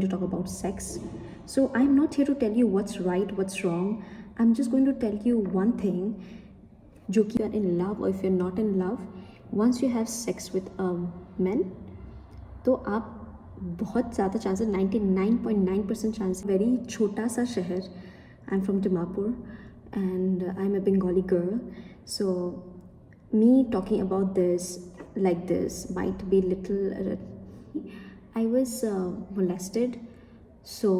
to talk about sex. So I'm not here to tell you what's right, what's wrong. I'm just going to tell you one thing. जो कि you're in love or if you're not in love, once you have sex with a man, तो आप बहुत ज़्यादा chances 99.9% chance very छोटा सा शहर I am from Dimapur and I'm a Bengali girl, so me talking about this like this might be little. I was molested, so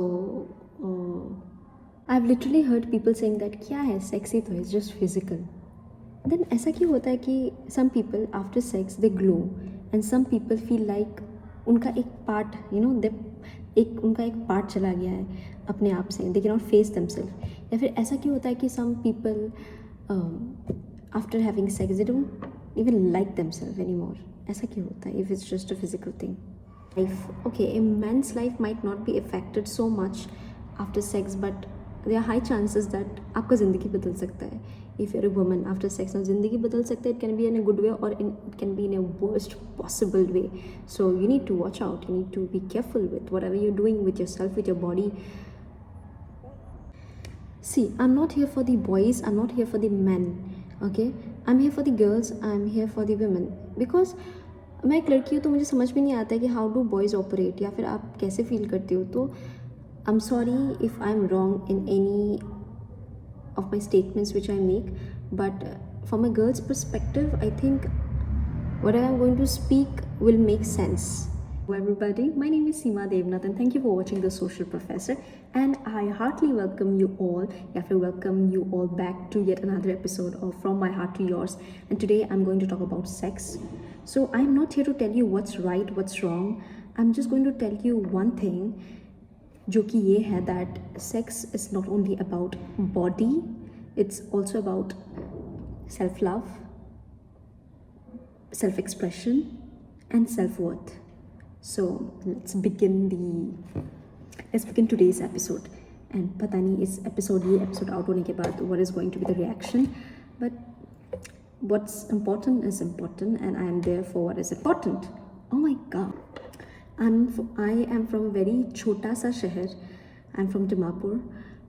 I've literally heard people saying that क्या है sex ही तो है, it's just physical. Then ऐसा क्यों होता है कि some people after sex they glow and some people feel like उनका एक पार्ट उनका एक पार्ट चला गया है अपने आप से, they cannot face themselves. या फिर ऐसा क्यों होता है कि some people after having sex they don't even like themselves anymore. ऐसा क्यों होता है if it's just a physical thing? A man's life might not be affected so much after sex, but there are high chances that आपका ज़िंदगी बदल सकता है. If you're a woman after sex, now ज़िंदगी बदल सकता है. It can be in a good way or it can be in a worst possible way. So you need to watch out. You need to be careful with whatever you're doing with yourself, with your body. See, I'm not here for the boys. I'm not here for the men. Okay, I'm here for the girls. I'm here for the women because मैं एक लड़की हूँ तो मुझे समझ में नहीं आता है कि हाउ डू बॉयज़ ऑपरेट या फिर आप कैसे फील करते हो. तो I am sorry if I am wrong in any of my statements which I make, but from a girl's perspective I think whatever I'm going to speak will make sense. Hello everybody, my name is Seema Devnath and thank you for watching The Social Professor, and I heartily welcome you all back to yet another episode of From My Heart to Yours. And today I'm going to talk about sex. So I'm not here to tell you what's right, what's wrong. I'm just going to tell you one thing, जो कि ये है that sex is not only about body, it's also about self-love, self-expression and self-worth. So let's begin today's episode. And पता नहीं इस episode out होने के बाद what is going to be the reaction, but what's important is important and I am there for what is important. Oh my god, I am from a very छोटा सा शहर. I'm from Dimapur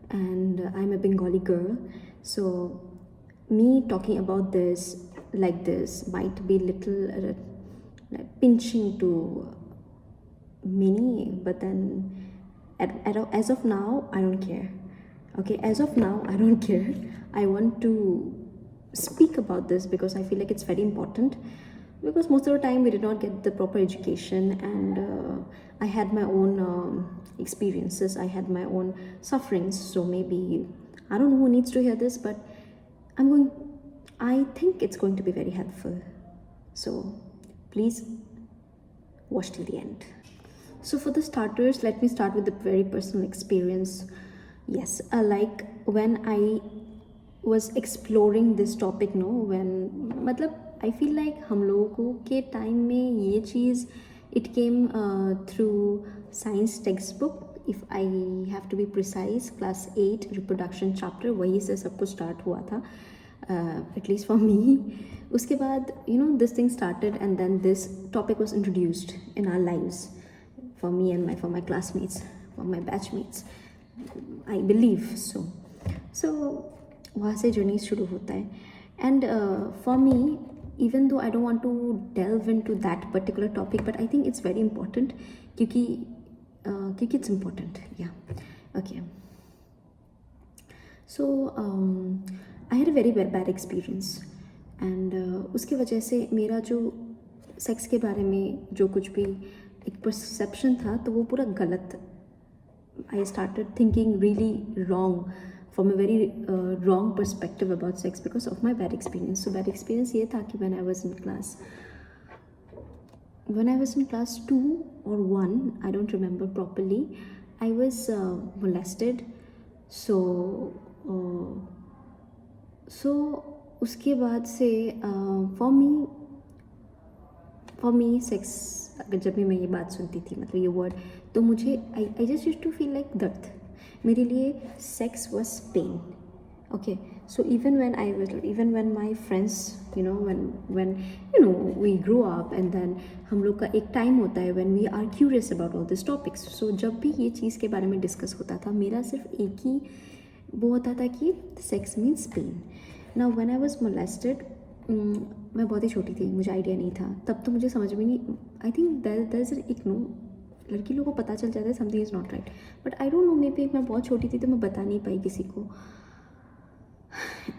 and I'm a Bengali girl. So me talking about this like this might be little like pinching to many, but then as of now I don't care. Okay, as of now I don't care. I want to speak about this because I feel like it's very important, because most of the time we did not get the proper education, and I had my own experiences, I had my own sufferings. So maybe I don't know who needs to hear this, but I think it's going to be very helpful. So please watch till the end. So for the starters, let me start with a very personal experience. Yes, like when I was exploring this topic, मतलब I feel like हम लोगों के time में ये चीज़ it came through science textbook. If I have to be precise, class 8 reproduction chapter, वहीं से सब कुछ start हुआ था, at least for me. उसके बाद this thing started and then this topic was introduced in our lives for me and for my classmates, for my batchmates, I believe so. वहाँ से जर्नी शुरू होता है. And for me, even though I don't want to delve into that particular topic, but I think it's very important क्योंकि it's important. Yeah, okay. So I had a very bad experience, and उसकी वजह से मेरा जो sex के बारे में जो कुछ भी एक परसेप्शन था तो वो पूरा गलत. I started thinking really wrong, from a very wrong perspective about sex because of my bad experience. So bad experience ये था कि when I was in class 2 or 1, I don't remember properly, I was molested. So उसके बाद से for me sex, अगर जब भी मैं ये बात सुनती थी, मतलब ये वर्ड, तो मुझे I just used to feel like दर्द. मेरे लिए sex was pain. Okay, so even when my friends, when we grew up, and then हम लोग का एक टाइम होता है when we are curious about all these topics. So जब भी ये चीज़ के बारे में डिस्कस होता था, मेरा सिर्फ एक ही वो होता था कि sex means pain. Now when I was molested, मैं बहुत ही छोटी थी, मुझे आइडिया नहीं था तब, तो मुझे समझ में नहीं, आई थिंक देयर इज एक लड़की लोगों को पता चल जाता है something is not right, but I don't no, may be मैं बहुत छोटी थी तो मैं बता नहीं पाई किसी को.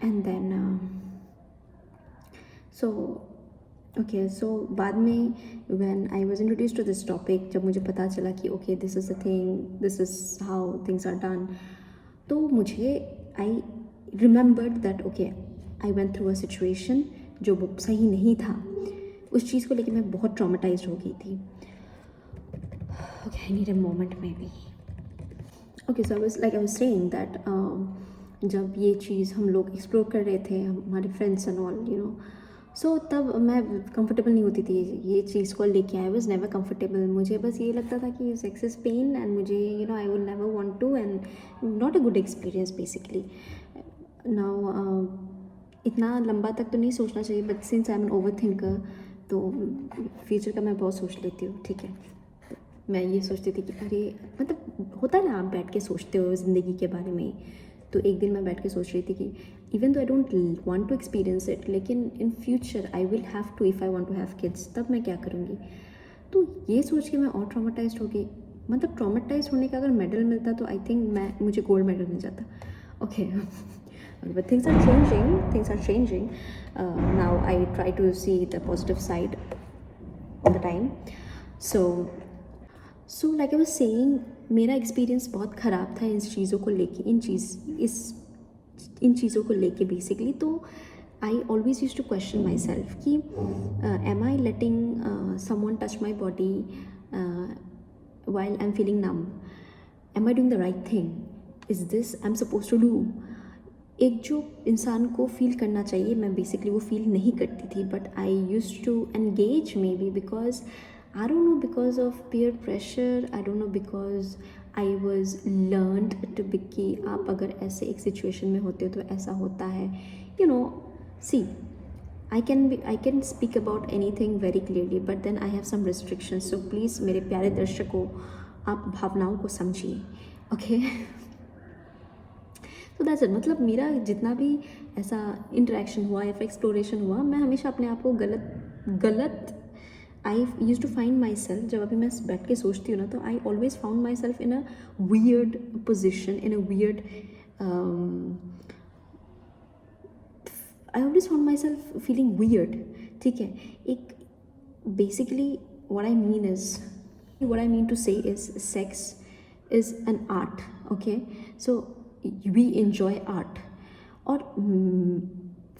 एंड देन सो बाद में when I was introduced to this topic, जब मुझे पता चला कि okay this is the thing, this is how things are done, तो मुझे I remembered that okay I went through a situation जो सही नहीं था. उस चीज़ को लेकर मैं बहुत ट्रॉमेटाइज्ड हो गई थी. Okay, I need a moment may be. Okay, so I was saying that जब ये चीज़ हम लोग एक्सप्लोर कर रहे थे, हमारे फ्रेंड्स एंड ऑल, सो तब मैं कंफर्टेबल नहीं होती थी ये चीज़ को लेके. I was never comfortable. मुझे बस ये लगता था कि सेक्स इज़ पेन एंड मुझे I will never want to, and not a good experience basically. Now इतना लंबा तक तो नहीं सोचना चाहिए, but since I am an over thinker, तो फ्यूचर का मैं बहुत सोच लेती हूँ. ठीक है, मैं ये सोचती थी कि अरे मतलब होता है ना, आप बैठ के सोचते हो ज़िंदगी के बारे में. तो एक दिन मैं बैठ के सोच रही थी कि इवन तो I don't want to experience it, लेकिन in future I will have to, if I want to have kids, तब मैं क्या करूँगी. तो ये सोच के मैं और ट्रॉमेटाइज्ड हो गई. मतलब ट्रॉमेटाइज होने का अगर मेडल मिलता तो आई थिंक मुझे गोल्ड मेडल मिल जाता. Okay, but things are changing. Now I try to see the positive side all the time. So like I was saying, मेरा एक्सपीरियंस बहुत ख़राब था इन चीज़ों को लेके, इन चीज़ों को लेके बेसिकली. तो I always use to question myself कि am I letting someone touch my body while I'm feeling numb? Am I doing the right thing? Is this I'm supposed to do? एक जो इंसान को feel करना चाहिए, मैं basically वो feel नहीं करती थी, but I use to engage maybe because I don't know, because of peer pressure, I don't know, because I was learned to be कि आप अगर ऐसे एक सिचुएशन में होते हो तो ऐसा होता है. सी I can speak about anything very clearly, but then I have some restrictions. So please मेरे प्यारे दर्शकों, आप भावनाओं को समझिए. ओके, तो दैट्स इट. मतलब मेरा जितना भी ऐसा इंटरेक्शन हुआ या फिर एक्सप्लोरेशन हुआ, मैं हमेशा अपने आप को गलत I use to find myself. जब अभी मैं बैठ के सोचती हूँ ना, तो I always found myself in a weird position, in a weird I always found myself feeling weird. ठीक है, एक basically what I mean to say is sex is an art. Okay, so we enjoy art. Or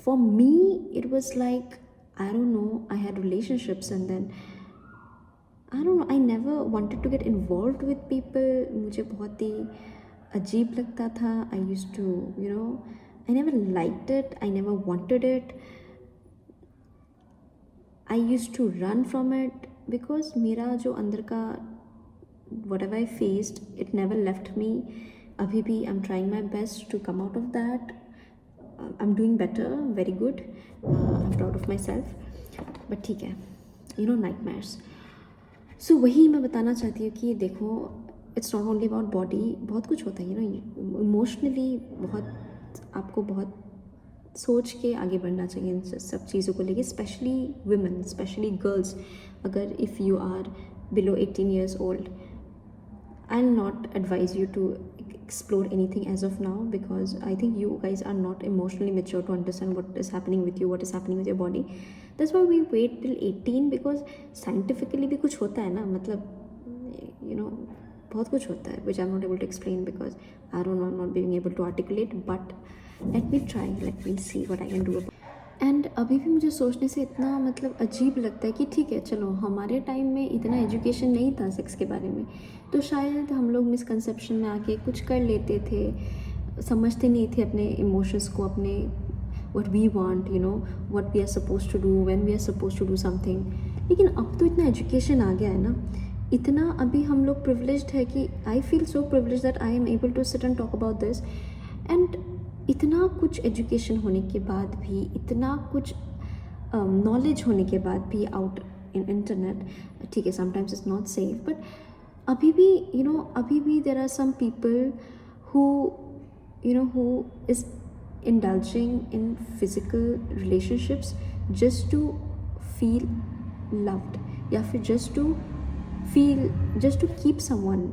for me it was like, I don't know, I had relationships and then I don't know, I never wanted to get involved with people. मुझे बहुत ही अजीब लगता था. I used to I never liked it. I never wanted it. I used to run from it because मेरा जो अंदर का whatever I faced, it never left me. अभी भी I'm trying my best to come out of that. I'm doing better, very good. I'm proud of myself. But ठीक है, nightmares. So वही मैं बताना चाहती हूँ कि देखो, it's not only about body. बहुत कुछ होता है, emotionally बहुत आपको बहुत सोच के आगे बढ़ना चाहिए इन सब चीज़ों को लेके, स्पेशली वुमेन, स्पेशली गर्ल्स. अगर if you are below 18 years old, I will not advise you to explore anything as of now, because I think you guys are not emotionally mature to understand what is happening with you, what is happening with your body. That's why we wait till 18, because scientifically भी कुछ होता है ना, मतलब बहुत कुछ होता है which I'm not able to explain because I don't know, I'm not being able to articulate, but let me try, let me see what I can do. And अभी भी मुझे सोचने से इतना मतलब अजीब लगता है कि ठीक है, चलो हमारे टाइम में इतना एजुकेशन नहीं था सेक्स के बारे में, तो शायद हम लोग मिसकंसेप्शन में आके कुछ कर लेते थे, समझते नहीं थे अपने इमोशंस को, अपने what we want, what we are supposed to do, when we are supposed to do something. लेकिन अब तो इतना एजुकेशन आ गया है ना, इतना अभी हम लोग प्रिविलेज्ड है कि I feel so privileged that I am able to sit and talk about this. And इतना कुछ एजुकेशन होने के बाद भी, इतना कुछ नॉलेज होने के बाद भी आउट इन इंटरनेट, ठीक है sometimes it's not safe, but अभी भी अभी भी there are some people who who is indulging in physical relationships just to feel loved, या फिर just to keep someone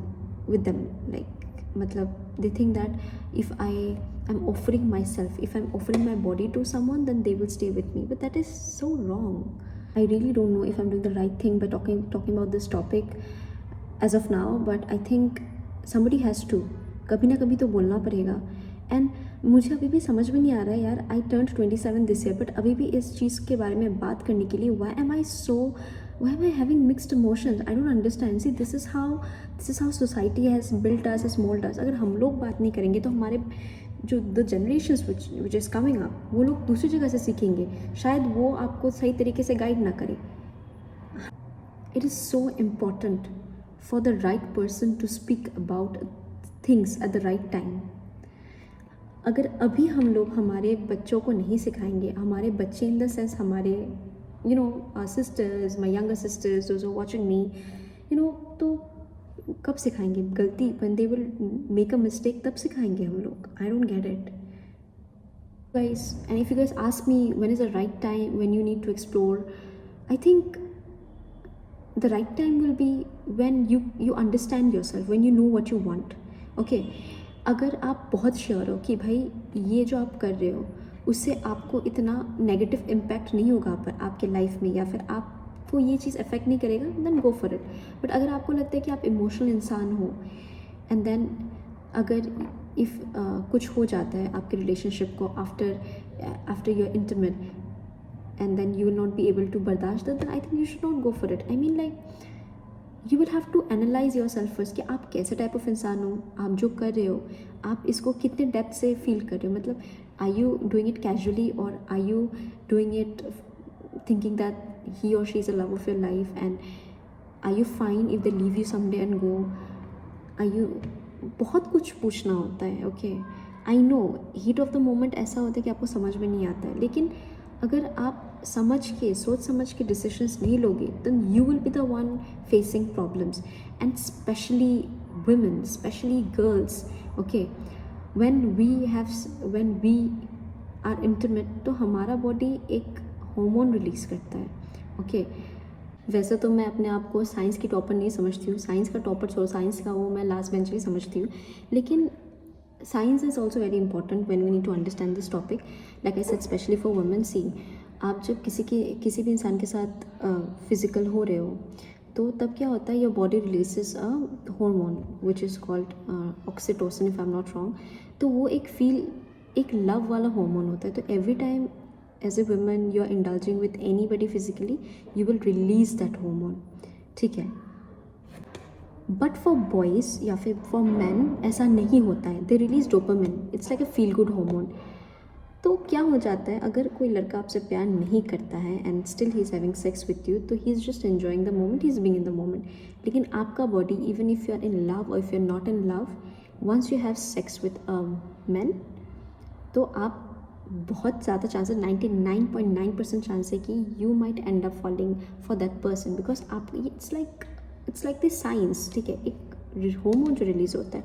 with them, like मतलब they think that if I'm offering myself, if I'm offering my body to someone, then they will stay with me, but that is so wrong. I really don't know if I'm doing the right thing by talking about this topic as of now, but I think somebody has to, कभी ना कभी तो बोलना पड़ेगा. And मुझे अभी भी समझ में नहीं आ रहा है यार, I turn 27 this year, but अभी भी इस चीज़ के बारे में बात करने के लिए why am I having mixed emotions, I don't understand. See this is how society has built us, has mould us. अगर हम लोग बात नहीं करेंगे तो हमारे जो the generations which is coming up, वो लोग दूसरी जगह से सीखेंगे, शायद वो आपको सही तरीके से गाइड ना करें. It is so important for the right person to speak about things at the right time. अगर अभी हम लोग हमारे बच्चों को नहीं सिखाएंगे, हमारे बच्चे इन द सेंस हमारे sisters, my younger sisters, those are watching me, तो कब सिखाएंगे? गलती when they will make a mistake तब सिखाएंगे हम लोग. I don't get it. Guys, and if you guys ask me when is the right time when you need to explore, I think the right time will be when you understand yourself, when you know what you want. Okay, अगर आप बहुत sure हो कि भाई ये जो आप कर रहे हो उससे आपको इतना नेगेटिव इम्पैक्ट नहीं होगा पर आपके लाइफ में, या फिर आपको ये चीज़ अफेक्ट नहीं करेगा, then go for it. But अगर आपको लगता है कि आप इमोशनल इंसान हो एंड देन अगर इफ़ कुछ हो जाता है आपके रिलेशनशिप को after your intimate and then you will not be able to बर्दाश्त, then I think you should not go for it. I mean like you will have to analyze yourself first कि आप कैसे type of इंसान हो, आप जो कर रहे हो आप इसको कितने डेप्थ से फील कर रहे हो. मतलब are you doing it casually or are you doing it thinking that he or she is the love of your life, and are you fine if they leave you someday and go? Are you, बहुत कुछ पूछना होता है. Okay, I know heat of the moment ऐसा होता है कि आपको समझ में नहीं आता है, लेकिन अगर आप सोच समझ के डिसीजंस नहीं लोगे, then you will be the one facing problems, and especially women, especially girls. Okay, when we are intimate तो हमारा बॉडी एक हार्मोन रिलीज करता है. ओके, वैसे तो मैं अपने आप को साइंस की टॉपर नहीं समझती हूँ, साइंस का टॉपर छोड़ो, साइंस का वो मैं लास्ट बेंच ही समझती हूँ, लेकिन science is also very important when we need to understand this topic. Like I said, especially for women. See, आप जब किसी भी इंसान के साथ फिजिकल हो रहे हो तो तब क्या होता है, your body releases a hormone which is called oxytocin if I am not wrong. तो वो एक लव वाला हार्मोन होता है. तो every time as a woman you are indulging with anybody physically, you will release that hormone. ठीक है, but for boys या फिर फॉर मैन ऐसा नहीं होता है. They release dopamine, it's like a feel good hormone. तो क्या हो जाता है, अगर कोई लड़का आपसे प्यार नहीं करता है and still he is having sex with you, तो he is just enjoying the moment, he is being in the moment. लेकिन आपका body, even if you are in love और if you are not in love, once you have sex with a man, तो आप बहुत ज़्यादा chances, 99.9% chance है कि you might end up falling for that person, because आप it's like this science. ठीक है, एक हार्मोन जो रिलीज होता है.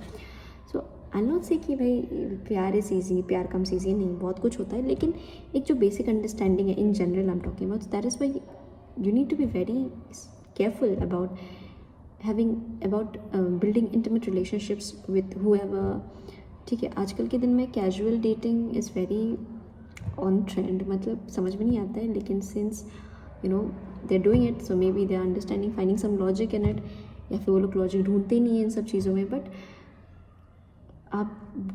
सो आई नॉट से कि भाई प्यार इज़ ईजी, प्यार कम ईजी नहीं, बहुत कुछ होता है, लेकिन एक जो बेसिक अंडरस्टैंडिंग है in general I am talking about, that is why you need to be very careful about building intimate relationships with whoever. ठीक है, आजकल के दिन में casual dating is very on trend. मतलब समझ में नहीं आता है, लेकिन since they're doing it, so maybe they're understanding, finding some logic in it, या फिर वो लोग लॉजिक ढूंढते नहीं हैं इन सब चीज़ों में. बट आप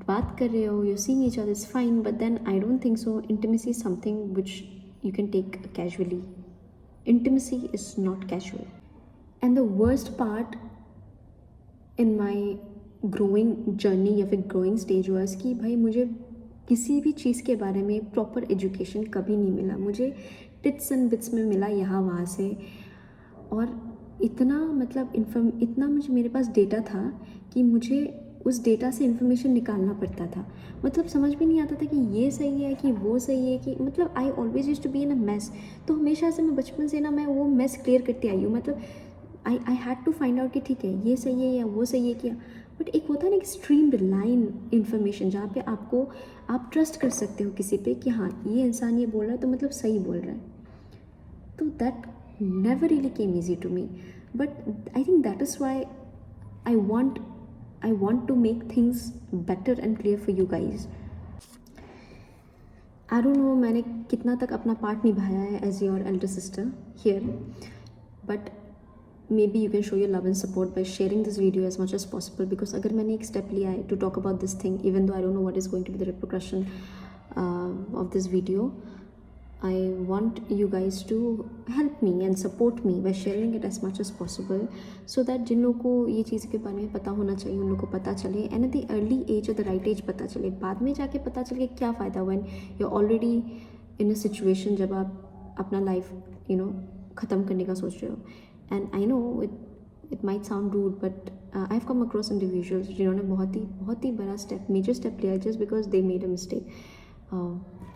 बात कर रहे हो, you're seeing each other, it's fine, but then I don't think so intimacy is something which you can take casually. Intimacy is not casual. And the worst part in my growing journey या फिर growing stage was कि भाई मुझे किसी भी चीज़ के बारे में प्रॉपर एजुकेशन कभी नहीं मिला. मुझे टिट्स एंड बिट्स में मिला यहाँ वहाँ से, और इतना मतलब इतना मुझे मेरे पास डेटा था कि मुझे उस डेटा से इन्फॉर्मेशन निकालना पड़ता था। मतलब समझ भी नहीं आता था कि ये सही है कि वो सही है, कि मतलब I always used to be in a mess. तो हमेशा से मैं बचपन से ना मैं वो मेस क्लियर करती आई हूँ। मतलब I had to find out कि ठीक है ये सही है या वो सही है क्या। बट एक होता है ना एक स्ट्रीम्ड लाइन इन्फॉर्मेशन, जहाँ पे आपको आप ट्रस्ट कर सकते हो किसी पे कि हाँ ये इंसान ये बोल रहा है तो मतलब सही बोल रहा है। तो that never really came easy to me, but I think that is why I want I want to make things better and clear for you guys. I don't know मैंने कितना तक अपना पार्ट निभाया है as your elder sister here, but maybe you can show your love and support by sharing this video as much as possible, because अगर मैंने एक step लिया है to talk about this thing, even though I don't know what is going to be the repercussion of this video, I want you guys to help me and support me by sharing it as much as possible, so that जिन लोगों को ये चीज़ के बारे में पता होना चाहिए उन लोगों को पता चले, and at the early age or the right age पता चले। बाद में जाके पता चले क्या फ़ायदा when you're already in a situation जब आप अपना life ख़त्म करने का सोच रहे हो। And I know it might sound rude, but I've come across individuals जिन्होंने बहुत ही बड़ा step, major step लिया just because they made a mistake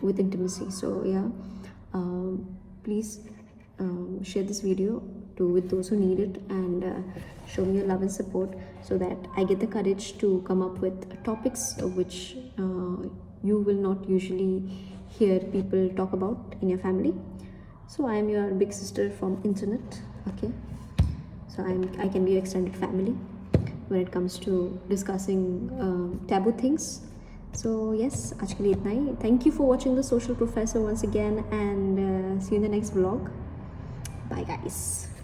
with intimacy. So yeah, please share this video with those who need it, and show me your love and support, so that I get the courage to come up with topics which you will not usually hear people talk about in your family. So I am your big sister from internet, okay? So I can be your extended family when it comes to discussing taboo things. So yes, आज के लिए इतना ही. Thank you for watching The Social Professor once again, and see you in the next vlog. Bye guys.